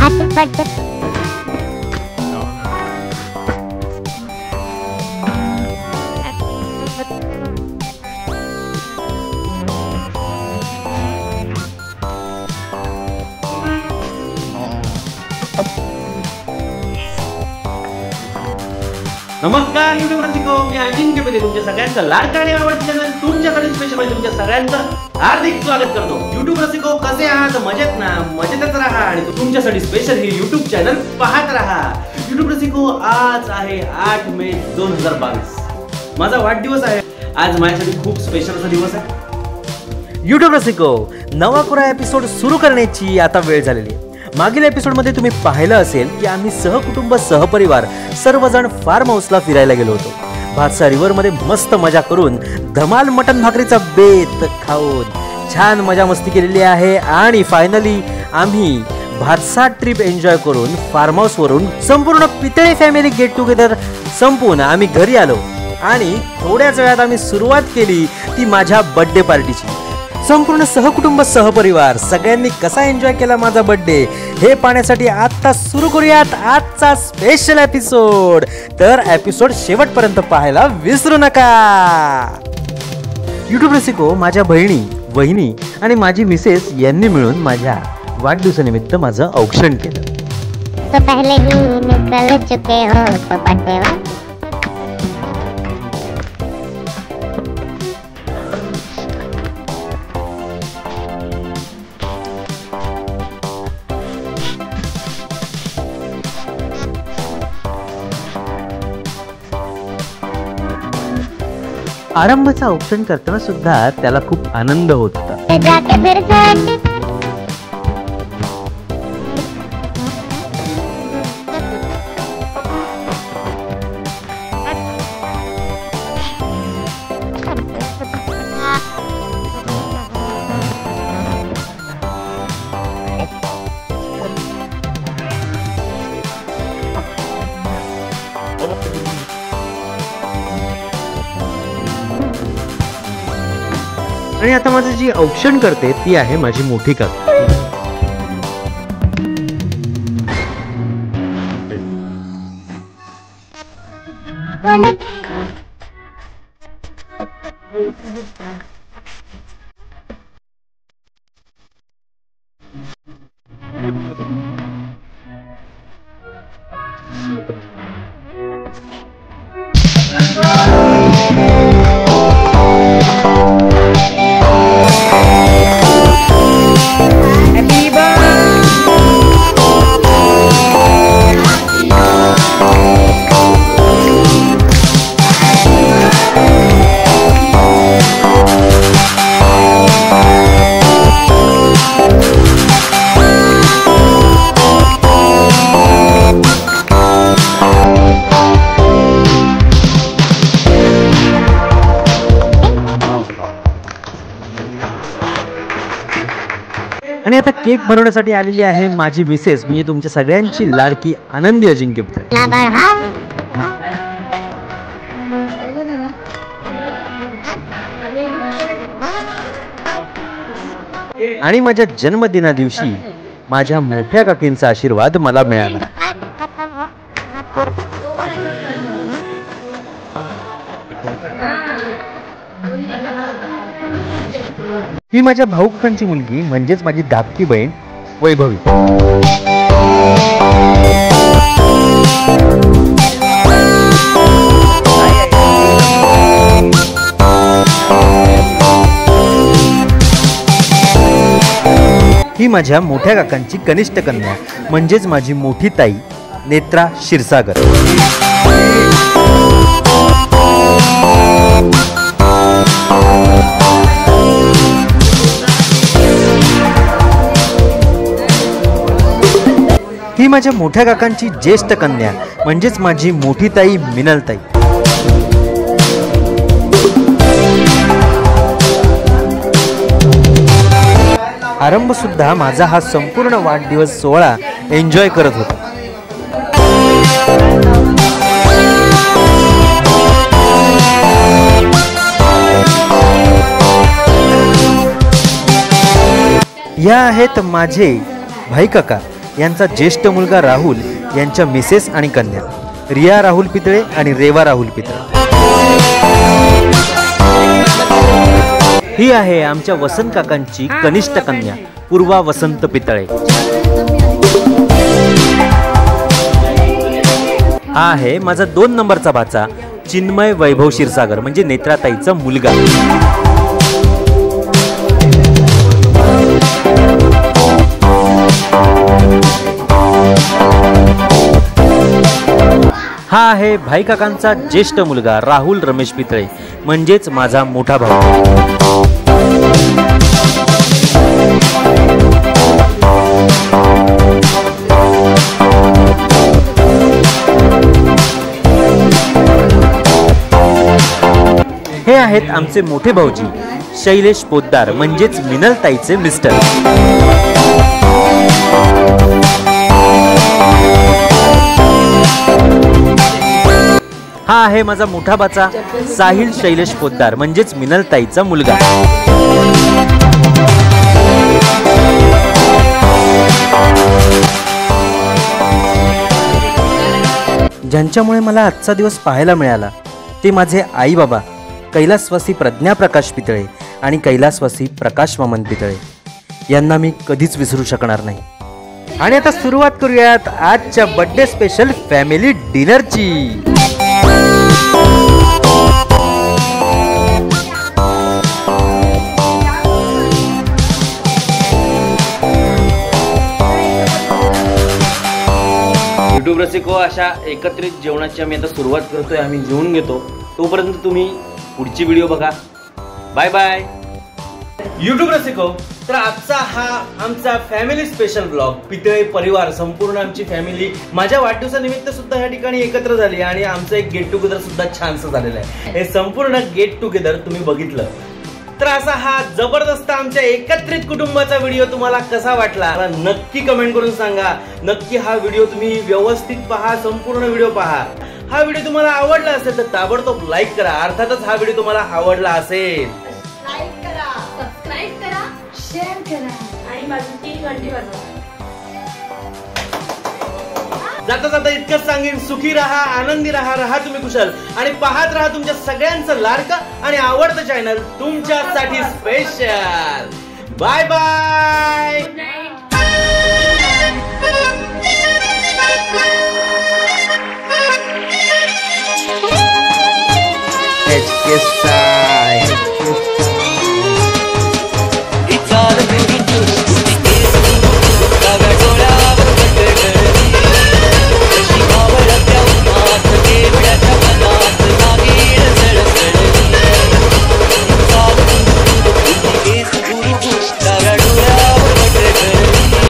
Happy birthday. नमस्कार YouTube रसिको, मी अजिंक्य पेले तुमच्या सगळ्यांचं लाडका आणि आवडते चॅनल तुमच्याकडे स्पेशल मध्ये तुमच्या सगळ्यांचं हार्दिक स्वागत करतो। YouTube रसिको कसे आहात? मजेत ना? मजेतच राहा आणि तुमच्यासाठी स्पेशल हे YouTube चॅनल पाहत राहा। YouTube रसिको, आज आहे 8 मे 2022, माझा वाढदिवस आहे। आज माझ्यासाठी खूप स्पेशल असा दिवस आहे। YouTube रसिको, नवा कोरा एपिसोड सुरू करण्याची आता वेळ झालेली आहे। मागील एपिसोडमध्ये तुम्ही पाहिलं असेल की आम्ही सहकुटुंब सहपरिवार सर्वजण फार्म हाऊसला फिरायला गेलो होतो। भातसा रिव्हरमध्ये मस्त मजा करून धमाल मटन भाकरीचा बेत खाऊन छान मजा मस्ती केलेली आहे आणि फायनली आम्ही भातसा ट्रिप एन्जॉय करून फार्म हाऊसवरून संपूर्ण पितळे फॅमिली गेट टुगेदर संपून आम्ही घरी आलो आणि थोड्याच वेळात आम्ही सुरुवात केली ती माझ्या बर्थडे पार्टीची। संपूर्ण सहकुटुंब सहपरिवार सगळ्यांनी कसा एन्जॉय केला माझा बर्थडे हे पाहण्यासाठी आता सुरू करूयात आजचा स्पेशल एपिसोड। तर एपिसोड शेवटपर्यंत पाहायला विसरू नका। YouTube रसिको, माझ्या बहिणी, वहिनी आणि माझी मिसेस यांनी मिळून माझ्या वाढदिवसानिमित्त माझं औक्षण केलं। तो पहले ही निकल चुके हो तो बर्थडे आरंभचा औक्षण करताना सुद्धा त्याला खूप आनंद होत होता। आणि आता माझं जी औक्षण करते ती आहे माझी मोठी काकी। आणि आता केक बनवण्यासाठी आलेली आहे माझी मिसेस, म्हणजे तुमच्या सगळ्यांची लाडकी आनंदी अजिंक्य पेले। आणि माझ्या जन्मदिना दिवशी माझ्या मोठ्या काकींचा आशीर्वाद मला मिळाला। ही माझ्या भाऊकांची मुलगी म्हणजेच माझी धाकटी बहीण वैभवी। ही माझ्या मोठ्या काकांची कनिष्ठ कन्या म्हणजेच माझी मोठी ताई नेत्रा क्षीरसागर। ही माझ्या मोठ्या काकांची ज्येष्ठ कन्या म्हणजेच माझी मोठी ताई मिनलताई। आरंभ सुद्धा माझा हा संपूर्ण वाढदिवस सोहळा एन्जॉय करत होता। या आहेत माझे भाई काका, यांचा ज्येष्ठ मुलगा राहुल यांच्या मिसेस आणि कन्या रिया राहुल पितळे आणि रेवा राहुल पितळे. ही आहे आमच्या वसंत काकांची कनिष्ठ कन्या पूर्वा वसंत पितळे. हा आहे माझा 2 नंबरचा भाचा चिन्मय वैभव क्षीरसागर म्हणजे नेत्राताईचा मुलगा. हा आहे भाई काकांचा ज्येष्ठ मुलगा राहुल रमेश पितळे म्हणजेच माझा मोठा भाऊ. हे आहेत आमचे मोठे भाऊजी शैलेश पोद्दार म्हणजेच मिनलताईचे मिस्टर. हा आहे माझा मोठा भाचा साहिल शैलेश पोद्दार म्हणजेच मिनलताईचा मुलगा. ज्यांच्यामुळे मला आजचा दिवस पाहायला मिळाला ते माझे आई बाबा कैलासवासी प्रज्ञा प्रकाश पितळे आणि कैलासवासी प्रकाश वामन पितळे. यांना मी कधीच विसरू शकणार नाही. आणि आता सुरुवात करूयात आजच्या बर्थडे स्पेशल फॅमिली डिनरची. युट्यूब रसिको, अशा एकत्रित जेवणाची आम्ही आता सुरुवात करतोय. आम्ही जेवून घेतो, तोपर्यंत तुम्ही पुढची व्हिडिओ बघा. बाय बाय युट्यूब रसिको. तर आजचा हा आमचा फॅमिली स्पेशल ब्लॉग. पितळे परिवार संपूर्ण आमची फॅमिली माझ्या वाढदिवसानिमित्त सुद्धा ह्या ठिकाणी एकत्र झाली आणि आमचं एक गेट टुगेदर सुद्धा छानसं झालेलं आहे. हे संपूर्ण गेट टुगेदर तुम्ही बघितलं. तर असा हा जबरदस्त आमच्या एकत्रित कुटुंबाचा व्हिडिओ तुम्हाला कसा वाटला मला नक्की कमेंट करून सांगा. नक्की हा व्हिडिओ तुम्ही व्यवस्थित पहा, संपूर्ण व्हिडिओ पहा. हा व्हिडिओ तुम्हाला आवडला असेल तर ताबडतोब लाईक करा. अर्थातच हा व्हिडिओ तुम्हाला आवडला असेल लाईक करा, सबस्क्राइब करा, शेअर करा आणि बाजूची घंटी वाजवा. जाता जाता इतकंच सांगेन, सुखी राहा, आनंदी राहा, राहा तुम्ही कुशल आणि पाहत राहा तुमच्या सगळ्यांचं लाडकं आणि आवडतं चॅनल तुमच्यासाठी स्पेशल. Bye bye.